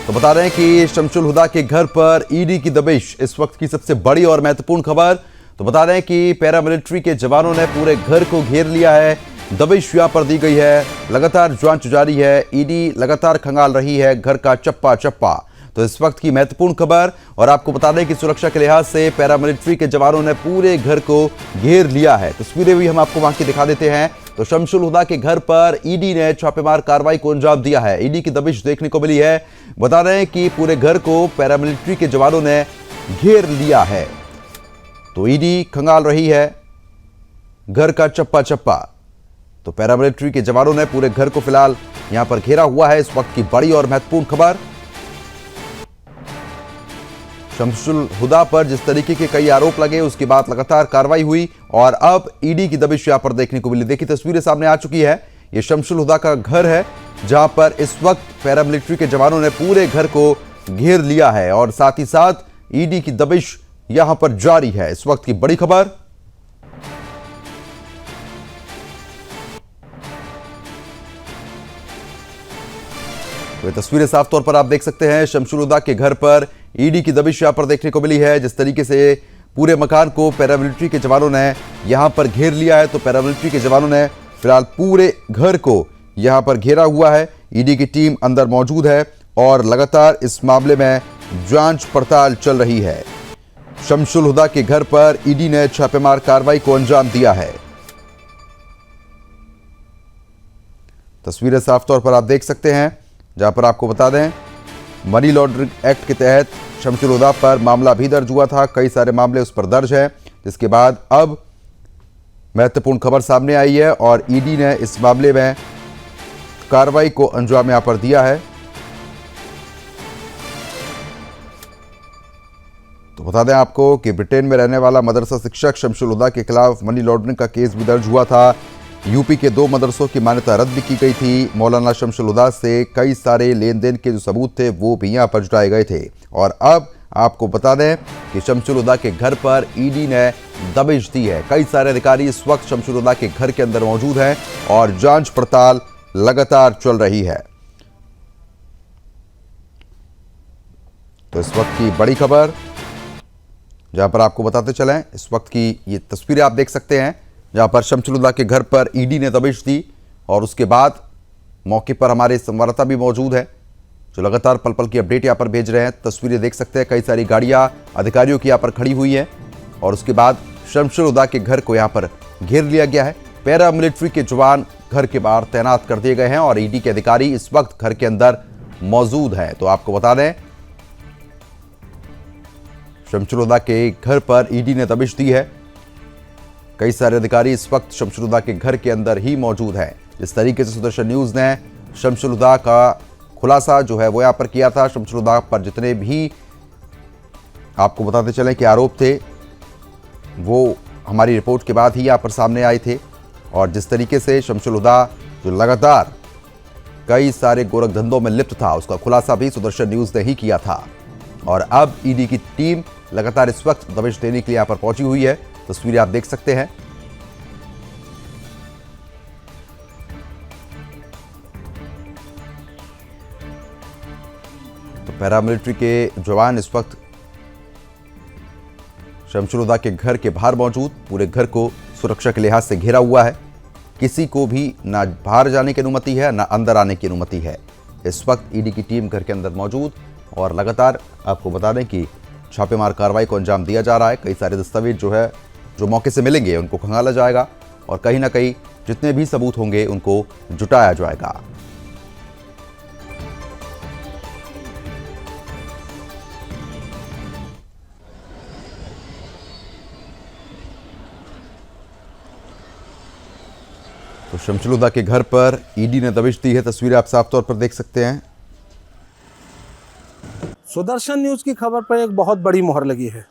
तो बता रहे हैं कि शमसुल हुदा के घर पर ईडी की दबिश, इस वक्त की सबसे बड़ी और महत्वपूर्ण खबर। तो बता रहे हैं कि पैरामिलिट्री के जवानों ने पूरे घर को घेर लिया है, दबिश यहां पर दी गई है, लगातार जांच जारी है, ईडी लगातार खंगाल रही है घर का चप्पा चप्पा। तो इस वक्त की महत्वपूर्ण खबर, और आपको बता दें कि सुरक्षा के लिहाज से पैरामिलिट्री के जवानों ने पूरे घर को घेर लिया है। तस्वीरें भी हम आपको वहां की दिखा देते हैं। तो शमसुल हुदा के घर पर ईडी ने छापेमार कार्रवाई को अंजाम दिया है, ईडी की दबिश देखने को मिली है। बता रहे हैं कि पूरे घर को पैरामिलिट्री के जवानों ने घेर लिया है, तो ईडी खंगाल रही है घर का चप्पा चप्पा। तो पैरामिलिट्री के जवानों ने पूरे घर को फिलहाल यहां पर घेरा हुआ है। इस वक्त की बड़ी और महत्वपूर्ण खबर, शमसुल हुदा पर जिस तरीके के कई आरोप लगे, उसके बाद लगातार कार्रवाई हुई और अब ईडी की दबिश यहां पर देखने को मिली। देखिए तस्वीरें सामने आ चुकी है, यह शमसुल हुदा का घर है जहां पर इस वक्त पैरामिलिट्री के जवानों ने पूरे घर को घेर लिया है और साथ ही साथ ईडी की दबिश यहां पर जारी है। इस वक्त की बड़ी खबर, तो तस्वीरें साफ तौर पर आप देख सकते हैं, शमसुल हुदा के घर पर ईडी की दबिश यहां पर देखने को मिली है। जिस तरीके से पूरे मकान को पैरामिलिट्री के जवानों ने यहां पर घेर लिया है, तो पैरामिलिट्री के जवानों ने फिलहाल पूरे घर को यहां पर घेरा हुआ है। ईडी की टीम अंदर मौजूद है और लगातार इस मामले में जांच पड़ताल चल रही है। शमसुल हुदा के घर पर ईडी ने छापेमार कार्रवाई को अंजाम दिया है। तस्वीरें साफ तौर पर आप देख सकते हैं, जहां पर आपको बता दें मनी लॉन्ड्रिंग एक्ट के तहत शमसुल हुदा पर मामला भी दर्ज हुआ था, कई सारे मामले उस पर दर्ज हैं। जिसके बाद अब महत्वपूर्ण खबर सामने आई है और ईडी ने इस मामले में कार्रवाई को अंजाम यहां पर दिया है। तो बता दें आपको कि ब्रिटेन में रहने वाला मदरसा शिक्षक शमसुल हुदा के खिलाफ मनी लॉन्ड्रिंग का केस भी दर्ज हुआ था। यूपी के 2 मदरसों की मान्यता रद्द भी की गई थी। मौलाना शमसुल हुदा से कई सारे लेन देन के जो सबूत थे वो भी यहाँ पर जुटाए गए थे। और अब आपको बता दें कि शमसुल हुदा के घर पर ईडी ने दबिश दी है। कई सारे अधिकारी इस वक्त शमसुल हुदा के घर के अंदर मौजूद हैं और जांच पड़ताल लगातार चल रही है। तो इस वक्त की बड़ी खबर, जहां पर आपको बताते चलें, इस वक्त की ये तस्वीरें आप देख सकते हैं जहां पर शमसुल हुदा के घर पर ईडी ने दबिश दी और उसके बाद मौके पर हमारे संवाददाता भी मौजूद है जो लगातार पल पल की अपडेट यहां पर भेज रहे हैं। तस्वीरें देख सकते हैं, कई सारी गाड़ियां अधिकारियों की यहां पर खड़ी हुई हैं और उसके बाद शमसुल हुदा के घर को यहां पर घेर लिया गया है। पैरामिलिट्री के जवान घर के बाहर तैनात कर दिए गए हैं और ईडी के अधिकारी इस वक्त घर के अंदर मौजूद है। तो आपको बता दें, शमसुल हुदा के घर पर ईडी ने दबिश दी है। कई सारे अधिकारी इस वक्त शमसुल हुदा के घर के अंदर ही मौजूद हैं। जिस तरीके से सुदर्शन न्यूज़ ने शमसुल हुदा का खुलासा जो है वो यहाँ पर किया था, शमसुल हुदा पर जितने भी आपको बताते चलें कि आरोप थे वो हमारी रिपोर्ट के बाद ही यहाँ पर सामने आए थे। और जिस तरीके से शमसुल हुदा जो लगातार कई सारे गोरख धंधों में लिप्त था, उसका खुलासा भी सुदर्शन न्यूज़ ने ही किया था। और अब ईडी की टीम लगातार इस वक्त दबिश देने के लिए यहाँ पर पहुंची हुई है। तस्वीरें आप देख सकते हैं। तो पैरामिलिट्री के जवान इस वक्त शमसुल हुदा के घर के बाहर मौजूद, पूरे घर को सुरक्षा के लिहाज से घेरा हुआ है। किसी को भी ना बाहर जाने की अनुमति है ना अंदर आने की अनुमति है। इस वक्त ईडी की टीम घर के अंदर मौजूद और लगातार आपको बता दें कि छापेमार कार्रवाई को अंजाम दिया जा रहा है। कई सारे दस्तावेज जो मौके से मिलेंगे उनको खंगाला जाएगा और कहीं ना कहीं जितने भी सबूत होंगे उनको जुटाया जाएगा। तो शमसुल हुदा के घर पर ईडी ने दबिश दी है, तस्वीरें आप साफ तौर पर देख सकते हैं। सुदर्शन न्यूज़ की खबर पर एक बहुत बड़ी मोहर लगी है।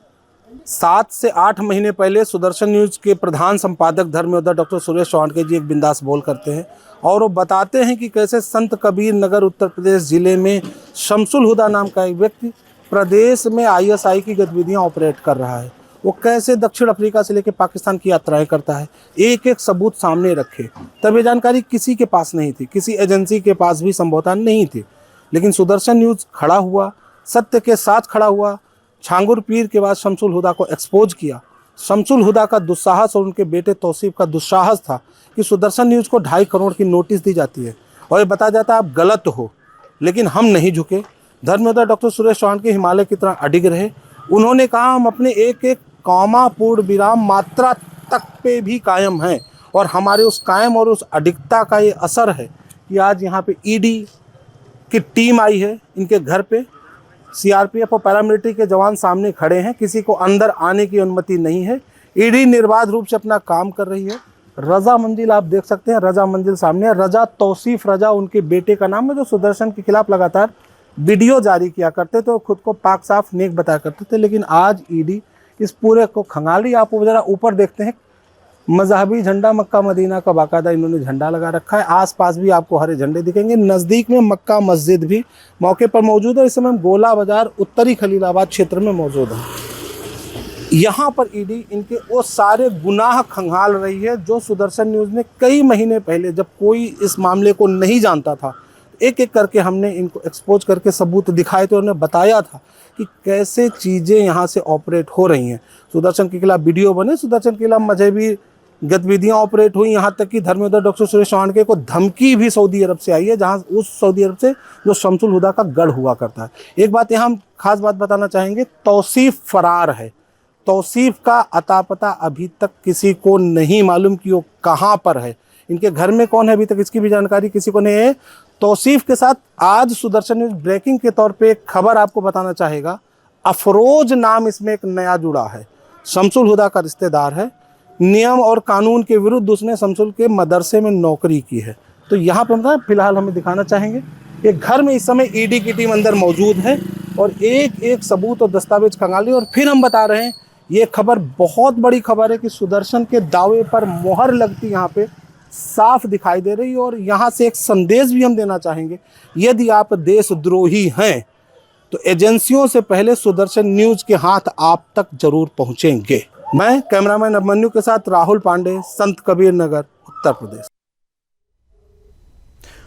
7 से 8 महीने पहले सुदर्शन न्यूज़ के प्रधान संपादक धर्मयोद्धा डॉक्टर सुरेश चौहान जी एक बिंदास बोल करते हैं और वो बताते हैं कि कैसे संत कबीर नगर उत्तर प्रदेश ज़िले में शमसुल हुदा नाम का एक व्यक्ति प्रदेश में आईएसआई की गतिविधियां ऑपरेट कर रहा है। वो कैसे दक्षिण अफ्रीका से लेकर पाकिस्तान की यात्राएं करता है, एक एक सबूत सामने रखे। तब ये जानकारी किसी के पास नहीं थी, किसी एजेंसी के पास भी संभवतः नहीं थी। लेकिन सुदर्शन न्यूज़ खड़ा हुआ, सत्य के साथ खड़ा हुआ, छांगुर पीर के बाद शमसुल हुदा को एक्सपोज किया। शमसुल हुदा का दुस्साहस और उनके बेटे तौसीफ का दुस्साहस था कि सुदर्शन न्यूज़ को 2.5 करोड़ की नोटिस दी जाती है और ये बताया जाता है आप गलत हो, लेकिन हम नहीं झुके। धर्मयोद्धा डॉक्टर सुरेश चौहान के हिमालय की तरह अडिग रहे। उन्होंने कहा हम अपने एक एक कॉमा, पूर्ण विराम, मात्रा तक पे भी कायम हैं और हमारे उस कायम और उस अडिगता का ये असर है कि आज यहाँ पे ईडी की टीम आई है इनके घर पे। सीआरपीएफ और पैरामिलिट्री के जवान सामने खड़े हैं, किसी को अंदर आने की अनुमति नहीं है। ईडी निर्बाध रूप से अपना काम कर रही है। रजा मंजिल आप देख सकते हैं, रजा मंजिल सामने है। रजा तौसीफ रजा उनके बेटे का नाम है, जो सुदर्शन के खिलाफ लगातार वीडियो जारी किया करते थे और खुद को पाक साफ नेक बताया करते थे। लेकिन आज ईडी इस पूरे को खंगाली। आप वो जरा ऊपर देखते हैं, मजहबी झंडा मक्का मदीना का बाकायदा इन्होंने झंडा लगा रखा है। आसपास भी आपको हरे झंडे दिखेंगे। नज़दीक में मक्का मस्जिद भी मौके पर मौजूद है। इस समय हम गोला बाजार उत्तरी खलीलाबाद क्षेत्र में मौजूद हैं। यहाँ पर ईडी इनके वो सारे गुनाह खंगाल रही है जो सुदर्शन न्यूज़ ने कई महीने पहले, जब कोई इस मामले को नहीं जानता था, एक एक करके हमने इनको एक्सपोज करके सबूत दिखाए थे और उन्हें बताया था कि कैसे चीज़ें यहाँ से ऑपरेट हो रही हैं। सुदर्शन के खिलाफ वीडियो बने, सुदर्शन के खिलाफ मजहबी गतिविधियाँ ऑपरेट हुई, यहाँ तक कि धर्मयोद्धा डॉक्टर सुरेश चौहान के को धमकी भी सऊदी अरब से आई है, जहाँ उस सऊदी अरब से जो शमसुल हुदा का गढ़ हुआ करता है। एक बात यहाँ हम खास बात बताना चाहेंगे, तौसीफ फरार है। तौसीफ का अता पता अभी तक किसी को नहीं मालूम कि वो कहाँ पर है, इनके घर में कौन है, अभी तक इसकी भी जानकारी किसी को नहीं है। तौसीफ के साथ आज सुदर्शन न्यूज़ ब्रेकिंग के तौर पे एक खबर आपको बताना चाहेगा। अफरोज नाम इसमें एक नया जुड़ा है, शमसुल हुदा का रिश्तेदार है। नियम और कानून के विरुद्ध उसने शमसुल के मदरसे में नौकरी की है। तो यहाँ पर मतलब फिलहाल हमें दिखाना चाहेंगे एक घर में इस समय ईडी की टीम अंदर मौजूद है और एक एक सबूत और दस्तावेज खंगाली। और फिर हम बता रहे हैं ये खबर बहुत बड़ी खबर है कि सुदर्शन के दावे पर मोहर लगती यहाँ पे साफ दिखाई दे रही है। और यहाँ से एक संदेश भी हम देना चाहेंगे, यदि आप देशद्रोही हैं तो एजेंसियों से पहले सुदर्शन न्यूज़ के हाथ आप तक जरूर पहुँचेंगे। मैं कैमरामैन अभिमन्यु के साथ राहुल पांडे, संत कबीर नगर, उत्तर प्रदेश।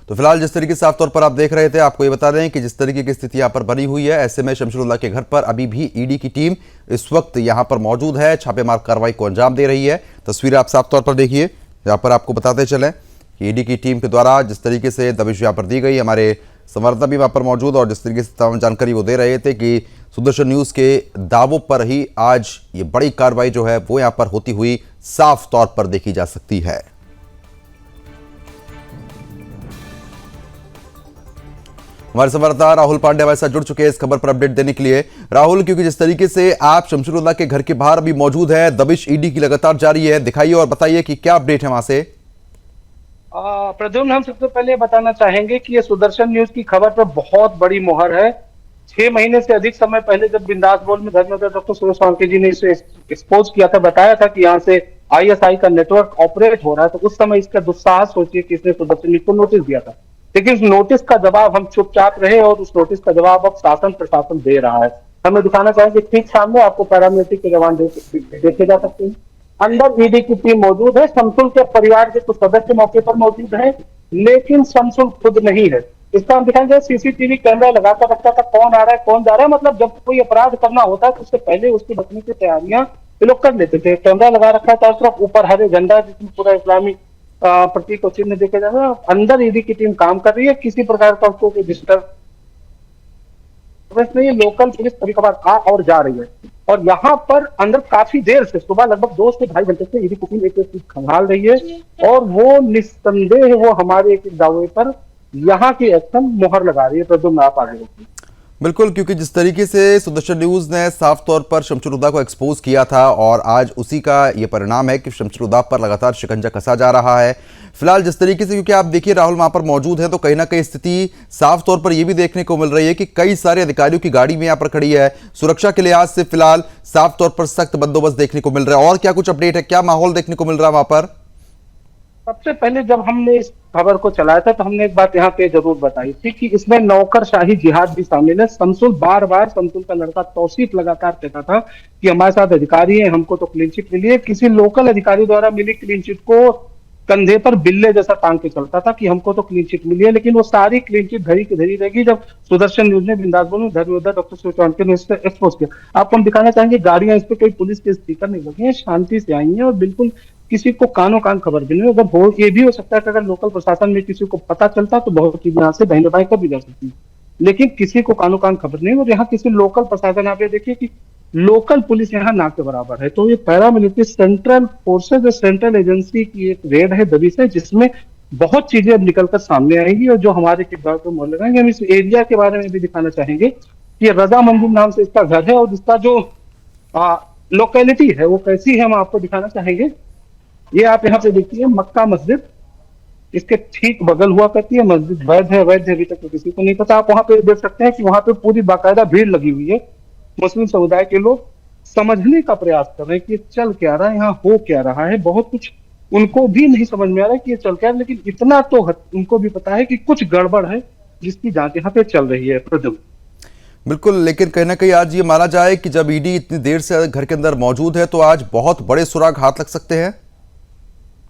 तो फिलहाल जिस तरीके से साफ तौर पर आप देख रहे थे, आपको ये बता दें कि जिस तरीके की स्थिति यहाँ पर बनी हुई है, ऐसे में शमसुल हुदा के घर पर अभी भी ईडी की टीम इस वक्त यहाँ पर मौजूद है, छापेमार कार्रवाई को अंजाम दे रही है। तस्वीर आप साफ तौर पर देखिए, यहाँ पर आपको बताते चलें कि ईडी की टीम के द्वारा जिस तरीके से दबिश यहाँ पर दी गई, हमारे संवाददाता भी वहाँ पर मौजूद और जिस तरीके से तमाम जानकारी वो दे रहे थे कि सुदर्शन न्यूज़ के दावों पर ही आज ये बड़ी कार्रवाई जो है वो यहाँ पर होती हुई साफ तौर पर देखी जा सकती है। हमारे संवाददाता राहुल पांडे हमारे साथ जुड़ चुके हैं इस खबर पर अपडेट देने के लिए। राहुल, क्योंकि जिस तरीके से आप शमसुल हुदा के घर के बाहर अभी मौजूद है, दबिश ईडी की लगातार जारी है, दिखाइए और बताइए कि क्या अपडेट है वहां से। प्रद्युम्न, हम सबसे पहले बताना चाहेंगे कि ये सुदर्शन न्यूज़ की खबर पर बहुत बड़ी मोहर है। 6 महीने से अधिक समय पहले जब बिंदास बोल में धर्मयोद्धा डॉक्टर सुरेश चौहान जी ने इसे एक्सपोज किया था, बताया था कि यहाँ से आईएसआई का नेटवर्क ऑपरेट हो रहा है, तो उस समय इसका दुस्साहस सोचिए कि इसने सुदर्शन न्यूज़ को नोटिस दिया था। लेकिन उस नोटिस का जवाब हम चुपचाप रहे और उस नोटिस का जवाब अब शासन प्रशासन दे रहा है। हमें दिखाना चाहेंगे, ठीक सामने आपको पैरामिलिट्री के जवान देखे जा सकते हैं। अंदर ईडी की टीम मौजूद है। शमसुल के परिवार के कुछ सदस्य मौके पर मौजूद हैं, लेकिन शमसुल खुद नहीं है। इसका हम दिखाएंगे, सीसीटीवी कैमरा लगाकर रखता था, कौन आ रहा है कौन जा रहा है, मतलब जब कोई अपराध करना होता है तो उससे पहले उसकी बचने की तैयारियां ये लोग कर लेते थे। कैमरा लगा रखा है चारों तरफ, ऊपर हरे झंडा जिसमें पूरा इस्लामी प्रतीक और चिन्ह देखे जा रहे हैं। अंदर ईडी की टीम काम कर रही है, किसी प्रकार का उसको कोई डिस्टर्ब नहीं, लोकल पुलिस कभी कभार आ और जा रही है। और यहाँ पर अंदर काफी देर से, सुबह लगभग 2 से 2.5 घंटे से ईडी की टीम एक चीज खंगाल रही है और वो निस्संदेह वो हमारे एक दावे पर यहाँ की एक्शन मोहर लगा रही है। प्रद्युम्न, आप आगे देखिए। बिल्कुल, क्योंकि जिस तरीके से सुदर्शन न्यूज़ ने साफ तौर पर शमसुल हुदा को एक्सपोज किया था और आज उसी का ये परिणाम है कि शमसुल हुदा पर लगातार शिकंजा कसा जा रहा है। फिलहाल जिस तरीके से, क्योंकि आप देखिए राहुल वहां पर मौजूद है, तो कहीं ना कहीं स्थिति साफ तौर पर यह भी देखने को मिल रही है कि कई सारे अधिकारियों की गाड़ी में यहाँ पर खड़ी है। सुरक्षा के लिहाज से फिलहाल साफ तौर पर सख्त बंदोबस्त देखने को मिल रहा है। और क्या कुछ अपडेट है, क्या माहौल देखने को मिल रहा है वहां पर? सबसे पहले जब हमने इस खबर को चलाया था तो हमने एक बात यहाँ पे जरूर बताई थी कि इसमें नौकरशाही जिहाद भी शामिल है। शमसुल बार शमसुल का लड़का तौसीफ लगातार कहता था कि हमारे साथ अधिकारी हैं, हमको तो क्लीन चिट मिली है। किसी लोकल अधिकारी द्वारा मिली क्लीन चिट को कंधे पर बिल्ले जैसा टांग के चलता था कि हमको तो क्लीन चिट मिली है, लेकिन वो सारी क्लीन चिट धरी की धरी रहेगी जब सुदर्शन न्यूज ने बिंदास बोल में धर्मेंद्र डॉक्टर सूर्य चौहान ने इस एक्सपोज किया। आपको हम दिखाना चाहेंगे गाड़ियां इस पे कोई पुलिस के स्पीकर नहीं लगे हैं, शांति से आई हैं और बिल्कुल किसी को कानो कान खबर भी नहीं। अगर हो ये भी हो सकता है कि अगर लोकल प्रशासन में किसी को पता चलता तो बहुत चीजें यहाँ से बहने बाएं कर भी जा सकती है, लेकिन किसी को कानो कान खबर नहीं। और यहाँ किसी लोकल प्रशासन, आप ये देखिए कि लोकल पुलिस यहाँ ना के बराबर है। तो ये पैरामिलिट्री सेंट्रल फोर्सेज और सेंट्रल एजेंसी की एक रेड है दबिश है, जिसमें बहुत चीजें अब निकलकर सामने आएंगी और जो हमारे किरदार को मोड़ लगाएंगे। हम इस एरिया के बारे में भी दिखाना चाहेंगे कि रजा मंजिल नाम से इसका घर है और इसका जो लोकेलिटी है वो कैसी है, हम आपको दिखाना चाहेंगे। ये आप यहाँ पे देखिए मक्का मस्जिद, इसके ठीक बगल हुआ करती है। मस्जिद वैध है अवैध है अभी तक तो किसी को नहीं पता। आप वहां पे देख सकते हैं कि वहां पे पूरी बाकायदा भीड़ लगी हुई है। मुस्लिम समुदाय के लोग समझने का प्रयास कर रहे हैं कि ये चल क्या रहा है, यहाँ हो क्या रहा है। बहुत कुछ उनको भी नहीं समझ में आ रहा है कि ये चल क्या है, लेकिन इतना तो उनको भी पता है कि कुछ गड़बड़ है जिसकी जांच यहाँ पे चल रही है। प्रद्युम्न, बिल्कुल, लेकिन कहीं ना कहीं आज ये माना जाए कि जब ईडी इतनी देर से घर के अंदर मौजूद है तो आज बहुत बड़े सुराग हाथ लग सकते हैं।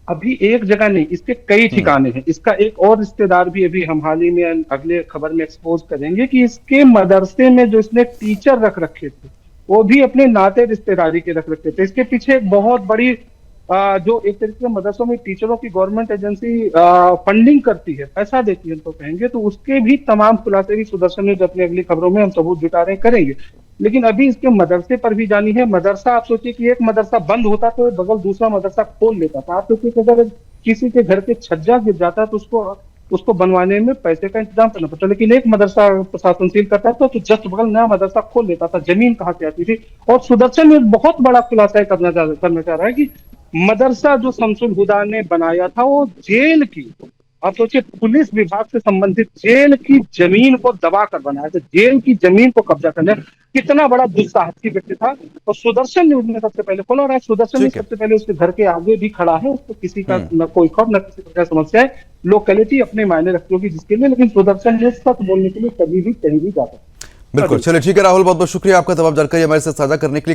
अभी एक जगह नहीं, इसके कई ठिकाने हैं। इसका एक और रिश्तेदार भी अभी हम हाल ही में अगले खबर में एक्सपोज करेंगे कि इसके मदरसे में जो इसने टीचर रख रखे थे वो भी अपने नाते रिश्तेदारी के रख रखे थे। इसके पीछे एक बहुत बड़ी जो एक तरीके से मदरसों में टीचरों की गवर्नमेंट एजेंसी फंडिंग करती है, पैसा देती है तो कहेंगे, तो उसके भी तमाम खुलासे भी सुदर्शन न्यूज अपनी अगली खबरों में हम सबूत जुटा रहे करेंगे। लेकिन अभी इसके मदरसे पर भी जानी है। मदरसा, आप सोचिए कि एक मदरसा बंद होता तो बगल दूसरा मदरसा खोल लेता था। आप सोचिए कि अगर किसी के घर के छज्जा गिर जाता तो उसको बनवाने में पैसे का इंतजाम करना पड़ता, लेकिन एक मदरसा प्रशासन सील करता था तो जस्ट बगल नया मदरसा खोल लेता था। जमीन कहाँ से आती थी। और सुदर्शन में बहुत बड़ा खुलासा करना चाह रहा है कि मदरसा जो शमसुल हुदा ने बनाया था वो जेल की, आप सोचिए पुलिस विभाग से संबंधित जेल की जमीन को दबा कर बनाया था। जेल की जमीन को कब्जा करने कितना बड़ा दुस्साहसी व्यक्ति था। और सुदर्शन न्यूज ने सबसे पहले खोला और सुदर्शन न्यूज सबसे पहले उसके घर के आगे भी खड़ा है। उसको किसी का न कोई खौफ न किसी प्रकार समस्या है। लोकेलिटी अपने मायने रखती होगी जिसके लिए, लेकिन सुदर्शन न्यूज सच बोलने के लिए कभी भी कहीं भी जाता है। बिल्कुल, चलिए ठीक है राहुल, बहुत बहुत शुक्रिया आपका तमाम जानकारी हमारे साथ साझा करने के लिए।